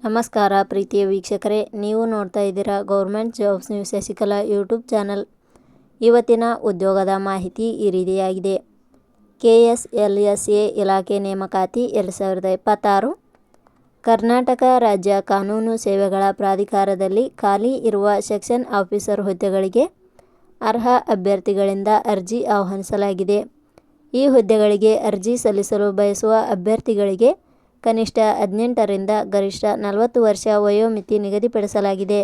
ನಮಸ್ಕಾರ ಪ್ರೀತಿಯ ವೀಕ್ಷಕರೇ, ನೀವು ನೋಡ್ತಾ ಇದ್ದೀರಾ government jobs news Shashikala YouTube channel. ಇವತ್ತಿನ ಉದ್ಯೋಗದ ಮಾಹಿತಿ ಈ ರೀತಿಯಾಗಿದೆ. KSLSA ಇಲಾಖೆ ನೇಮಕಾತಿ 2026. ಕರ್ನಾಟಕ ರಾಜ್ಯ ಕಾನೂನು ಸೇವೆಗಳ ಪ್ರಾಧಿಕಾರದಲ್ಲಿ ಖಾಲಿ ಇರುವ ಸೆಕ್ಷನ್ ಆಫೀಸರ್ ಹುದ್ದೆಗಳಿಗೆ ಅರ್ಹ ಅಭ್ಯರ್ಥಿಗಳಿಂದ ಅರ್ಜಿ ಆಹ್ವಾನಿಸಲಾಗಿದೆ. ಈ ಹುದ್ದೆಗಳಿಗೆ ಅರ್ಜಿ ಸಲ್ಲಿಸಲು ಬಯಸುವ ಅಭ್ಯರ್ಥಿಗಳಿಗೆ ಕನಿಷ್ಠ 18 ರಿಂದ ಗರಿಷ್ಠ 40 ವರ್ಷ ವಯೋಮಿತಿ ನಿಗದಿಪಡಿಸಲಾಗಿದೆ.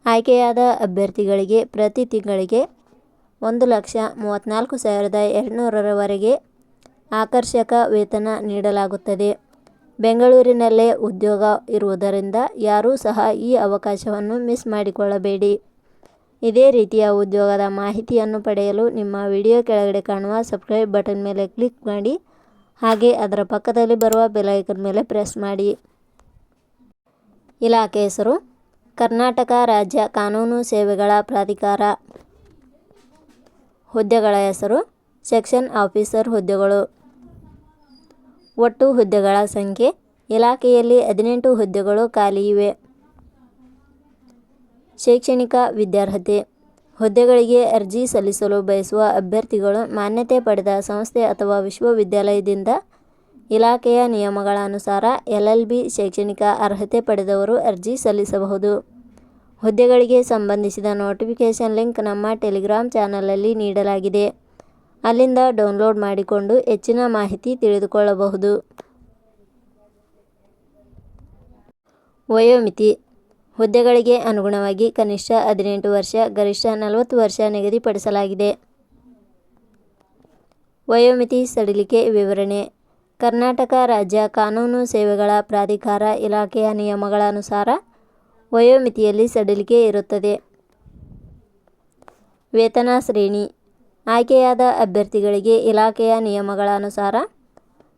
ಆಯ್ಕೆಯಾದ ಅಭ್ಯರ್ಥಿಗಳಿಗೆ ಪ್ರತಿ ತಿಂಗಳಿಗೆ 1,34,200 ರವರೆಗೆ ಆಕರ್ಷಕ ವೇತನ ನೀಡಲಾಗುತ್ತದೆ. ಬೆಂಗಳೂರಿನಲ್ಲೇ ಉದ್ಯೋಗ ಇರುವುದರಿಂದ ಯಾರೂ ಸಹ ಈ ಅವಕಾಶವನ್ನು ಮಿಸ್ ಮಾಡಿಕೊಳ್ಳಬೇಡಿ. ಇದೇ ರೀತಿಯ ಉದ್ಯೋಗದ ಮಾಹಿತಿಯನ್ನು ಪಡೆಯಲು ನಿಮ್ಮ ವಿಡಿಯೋ ಕೆಳಗಡೆ ಕಾಣುವ ಸಬ್ಸ್ಕ್ರೈಬ್ ಬಟನ್ ಮೇಲೆ ಕ್ಲಿಕ್ ಮಾಡಿ, ಹಾಗೆ ಅದರ ಪಕ್ಕದಲ್ಲಿ ಬರುವ ಬೆಲ್ ಐಕಾನ್ ಮೇಲೆ ಪ್ರೆಸ್ ಮಾಡಿ. ಇಲಾಖೆ ಹೆಸರು ಕರ್ನಾಟಕ ರಾಜ್ಯ ಕಾನೂನು ಸೇವೆಗಳ ಪ್ರಾಧಿಕಾರ. ಹುದ್ದೆಗಳ ಹೆಸರು ಸೆಕ್ಷನ್ ಆಫೀಸರ್ ಹುದ್ದೆಗಳು. ಒಟ್ಟು ಹುದ್ದೆಗಳ ಸಂಖ್ಯೆ ಇಲಾಖೆಯಲ್ಲಿ 18 ಹುದ್ದೆಗಳು ಖಾಲಿ ಇವೆ. ಶೈಕ್ಷಣಿಕ ವಿದ್ಯಾರ್ಹತೆ. ಹುದ್ದೆಗಳಿಗೆ ಅರ್ಜಿ ಸಲ್ಲಿಸಲು ಬಯಸುವ ಅಭ್ಯರ್ಥಿಗಳು ಮಾನ್ಯತೆ ಪಡೆದ ಸಂಸ್ಥೆ ಅಥವಾ ವಿಶ್ವವಿದ್ಯಾಲಯದಿಂದ ಇಲಾಖೆಯ ನಿಯಮಗಳ ಅನುಸಾರ LLB ಶೈಕ್ಷಣಿಕ ಅರ್ಹತೆ ಪಡೆದವರು ಅರ್ಜಿ ಸಲ್ಲಿಸಬಹುದು. ಹುದ್ದೆಗಳಿಗೆ ಸಂಬಂಧಿಸಿದ ನೋಟಿಫಿಕೇಷನ್ ಲಿಂಕ್ ನಮ್ಮ ಟೆಲಿಗ್ರಾಮ್ ಚಾನಲಲ್ಲಿ ನೀಡಲಾಗಿದೆ. ಅಲ್ಲಿಂದ ಡೌನ್ಲೋಡ್ ಮಾಡಿಕೊಂಡು ಹೆಚ್ಚಿನ ಮಾಹಿತಿ ತಿಳಿದುಕೊಳ್ಳಬಹುದು. ವಯೋಮಿತಿ. ಹುದ್ದೆಗಳಿಗೆ ಅನುಗುಣವಾಗಿ ಕನಿಷ್ಠ 18 ವರ್ಷ, ಗರಿಷ್ಠ 40 ವರ್ಷ ನಿಗದಿಪಡಿಸಲಾಗಿದೆ. ವಯೋಮಿತಿ ಸಡಿಲಿಕೆ ವಿವರಣೆ. ಕರ್ನಾಟಕ ರಾಜ್ಯ ಕಾನೂನು ಸೇವೆಗಳ ಪ್ರಾಧಿಕಾರ ಇಲಾಖೆಯ ನಿಯಮಗಳ ಅನುಸಾರ ವಯೋಮಿತಿಯಲ್ಲಿ ಸಡಿಲಿಕೆ ಇರುತ್ತದೆ. ವೇತನ ಶ್ರೇಣಿ. ಆಯ್ಕೆಯಾದ ಅಭ್ಯರ್ಥಿಗಳಿಗೆ ಇಲಾಖೆಯ ನಿಯಮಗಳ ಅನುಸಾರ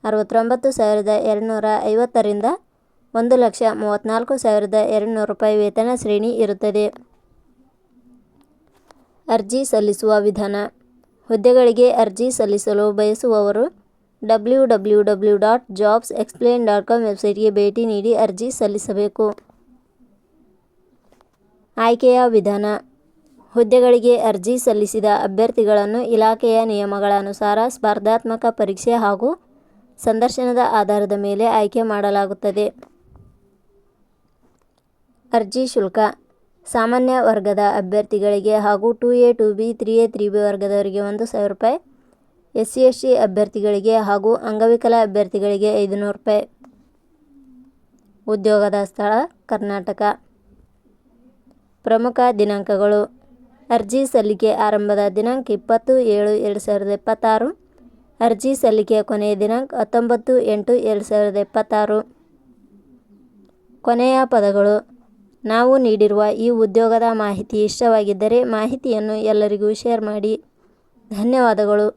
69,250 ರಿಂದ 1,34,200 ರೂಪಾಯಿ ವೇತನ ಶ್ರೇಣಿ ಇರುತ್ತದೆ. ಅರ್ಜಿ ಸಲ್ಲಿಸುವ ವಿಧಾನ. ಹುದ್ದೆಗಳಿಗೆ ಅರ್ಜಿ ಸಲ್ಲಿಸಲು ಬಯಸುವವರು www.jobsexplain.com ವೆಬ್ಸೈಟ್ಗೆ ಭೇಟಿ ನೀಡಿ ಅರ್ಜಿ ಸಲ್ಲಿಸಬೇಕು. ಆಯ್ಕೆಯ ವಿಧಾನ. ಹುದ್ದೆಗಳಿಗೆ ಅರ್ಜಿ ಸಲ್ಲಿಸಿದ ಅಭ್ಯರ್ಥಿಗಳನ್ನು ಇಲಾಖೆಯ ನಿಯಮಗಳ ಅನುಸಾರ ಸ್ಪರ್ಧಾತ್ಮಕ ಪರೀಕ್ಷೆ ಹಾಗೂ ಸಂದರ್ಶನದ ಆಧಾರದ ಮೇಲೆ ಆಯ್ಕೆ ಮಾಡಲಾಗುತ್ತದೆ. ಅರ್ಜಿ ಶುಲ್ಕ. ಸಾಮಾನ್ಯ ವರ್ಗದ ಅಭ್ಯರ್ಥಿಗಳಿಗೆ ಹಾಗೂ 2A, 2B, 3A, 3B ವರ್ಗದವರಿಗೆ 1,000 ರೂಪಾಯಿ, SC, ST ಅಭ್ಯರ್ಥಿಗಳಿಗೆ ಹಾಗೂ ಅಂಗವಿಕಲ ಅಭ್ಯರ್ಥಿಗಳಿಗೆ 500 ರೂಪಾಯಿ. ಉದ್ಯೋಗದ ಸ್ಥಳ ಕರ್ನಾಟಕ. ಪ್ರಮುಖ ದಿನಾಂಕಗಳು. ಅರ್ಜಿ ಸಲ್ಲಿಕೆ ಆರಂಭದ ದಿನಾಂಕ 20/7/2026. ಅರ್ಜಿ ಸಲ್ಲಿಕೆಯ ಕೊನೆಯ ದಿನಾಂಕ 19/8/2026. ಕೊನೆಯ ಪದಗಳು. ನಾವು ನೀಡಿರುವ ಈ ಉದ್ಯೋಗದ ಮಾಹಿತಿ ಇಷ್ಟವಾಗಿದ್ದರೆ ಮಾಹಿತಿಯನ್ನು ಎಲ್ಲರಿಗೂ ಶೇರ್ ಮಾಡಿ. ಧನ್ಯವಾದಗಳು.